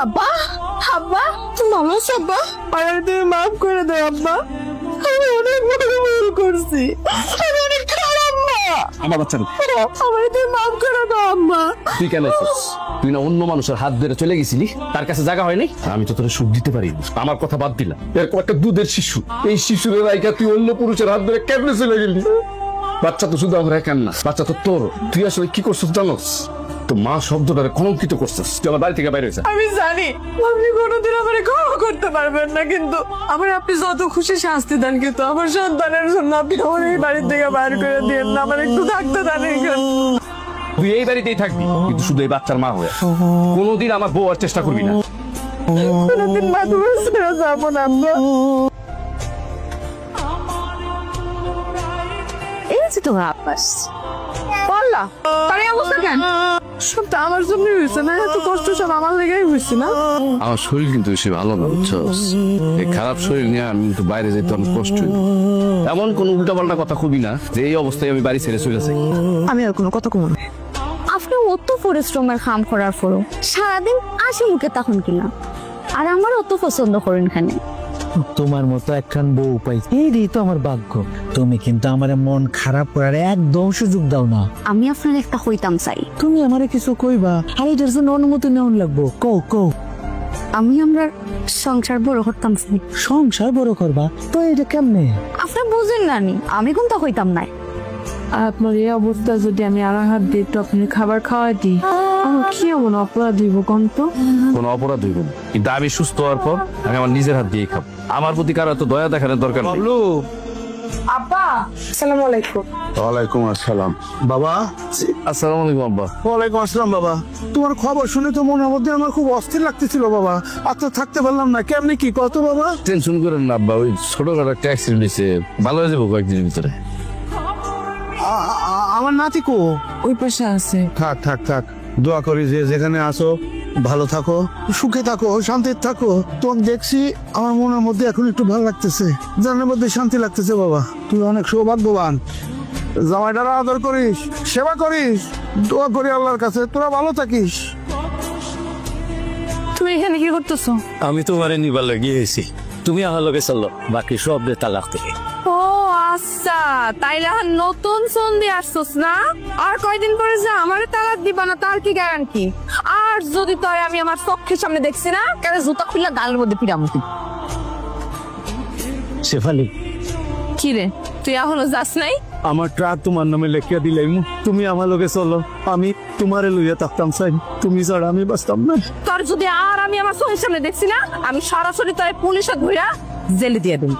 আব্বা আব্বা তুমি ভালো আছো আব্বা? আরে তুমি মাফ করে দাও আব্বা, আমি অনেক বড় ভুল করছি, আমি অনেক খারাপ মা। আমার বাচ্চা আমার তুমি মাফ করে দাও আম্মা। তুই কেন আছিস? তুই না অন্য মানুষের হাত ধরে চলে গেছিলি, তার কাছে জায়গা হয়নি। আমি তো তোরা সুখ দিতে পারি, আমার কথা বাদ দিলাম। এরকম একটা দুধের শিশু, এই শিশুর রাইকা তুই অন্য পুরুষের হাত ধরে কেমনে চলে গেলি? বাচ্চা তো শুধু আমার একার না, বাচ্চা তো তোর। তুই আসলে কি করছিস জানোস? তো মা শব্দটারে কলঙ্কিত করছিস। তুই আমার বাড়ি থেকে বাইরে হয়েছে। আমি জানি আপনি কোনোদিন আমার ক্ষমা করতে পারবেন না, কিন্তু আমার আপনি যত খুশি শাস্তি দেন, কিন্তু আমার সন্তানের জন্য আপনি আমার এই বাড়ির থেকে বাইর করে দিয়েন না, আমার একটু থাকতে দেন এখানে। তুই এই বাড়িতেই থাকবি, কিন্তু শুধু এই বাচ্চার মা হয়ে। কোনোদিন আমার বউ আর চেষ্টা করবি না। কোনোদিন মা তোমার ছেড়ে যাবো না আম্মা। এই যে তোমার আব্বাস বললা তার অবস্থা কেন? সবটা আমার জন্যই হয়েছে না, এত কষ্ট সব আমার লেগেই হয়েছে না। আমার শরীর কিন্তু বেশি ভালো না, বুঝছস? এই খারাপ শরীর নিয়ে আমি কিন্তু বাইরে যেতে অনেক কষ্ট। এমন কোন উল্টাপাল্টা কথা খুবই না যে এই অবস্থায় আমি বাড়ি ছেড়ে চলে যাই। আমি আর কোনো কথা কমো না। আপনি অত পরিশ্রমের কাম করার পরও সারাদিন আসি মুখে তখন কিনা, আর আমার অত পছন্দ করেন খানে। তোমার মতো একখান বউ পাই, এই তো আমার ভাগ্য। তুমি কিন্তু আমার মন খারাপ করার একদম সুযোগ দাও না। আমি আপনার একটা হইতাম চাই। তুমি আমারে কিছু কইবা, আর এটার জন্য অনুমতি নেওয়া লাগবো। কও কও। আমি আমরা সংসার বড় করতাম চাই। সংসার বড় করবা তো এটা কেমনে? আপনি বুঝেন না নি, আমি কোনটা হইতাম নাই। আপনার এই অবস্থা যদি আমি আর হাত দিই তো আপনি খাবার খাওয়াই দিই, আমার কি এমন অপরাধ দিব কোন? তো কোনো অপরাধ হইব না, কিন্তু আমি সুস্থ হওয়ার পর আমি আমার নিজের হাত দিয়ে খাবো। আমার প্রতি কারো এত দয়া দেখানোর দরকার নেই। আব্বা আসসালামু আলাইকুম। ওয়ালাইকুম আসসালাম। বাবা। আসসালামু আলাইকুম আব্বা। ওয়ালাইকুম আসসালাম বাবা। তোমার খবর শুনে তো মনের মধ্যে আমার খুব অস্থির লাগতেছিল বাবা, আর তো থাকতে পারলাম না। কেমনি কি কত বাবা? টেনশন করেন না আব্বা, ওই ছোটখাটো একটা অ্যাক্সিডেন্ট হয়েছে, ভালো হয়ে যাবো কয়েকদিনের ভিতরে। আমার নাতি কো? ওই পাশে আছে। থাক থাক থাক, দোয়া করি যে যেখানে আসো ভালো থাকো, সুখে থাকো, শান্তিতে থাকো। তোমাকে দেখছি আমার মনের মধ্যে এখন একটু ভালো লাগতেছে, জানের মধ্যে শান্তি লাগতেছে বাবা। তুই অনেক সৌভাগ্যবান, জামাইটারা আদর করিস, সেবা করিস। দোয়া করি আল্লাহর কাছে তোরা ভালো থাকিস। তুমি এখানে কি করতেছো? আমি তোমারে নিবার লাগিয়েছি, তুমি আমার লগে চলো, বাকি সব তালাক থেকে। ও আচ্ছা, তাইলে নতুন সন্ধি আসছস না? আর কয়দিন পরে যে আমারে তালাক দিবা না তার কি গ্যারান্টি? আর যদি তোর আমি আমার চোখের সামনে দেখছি না, কেন জুতা খুললা গালের মধ্যে পিরাম। শেফালি, কি রে তুই এখনো যাস নাই? আমার ট্রাক তোমার নামে লেখিয়া দিলাম, তুমি আমার লগে চলো, আমি তোমারে লইয়া থাকতাম চাই, তুমি ছাড়া আমি বাঁচতাম না। তোর যদি আর আমি আমার চোখের সামনে দেখছি না, আমি সরাসরি তোর পুলিশে ধইরা জেলে দিয়ে দেব।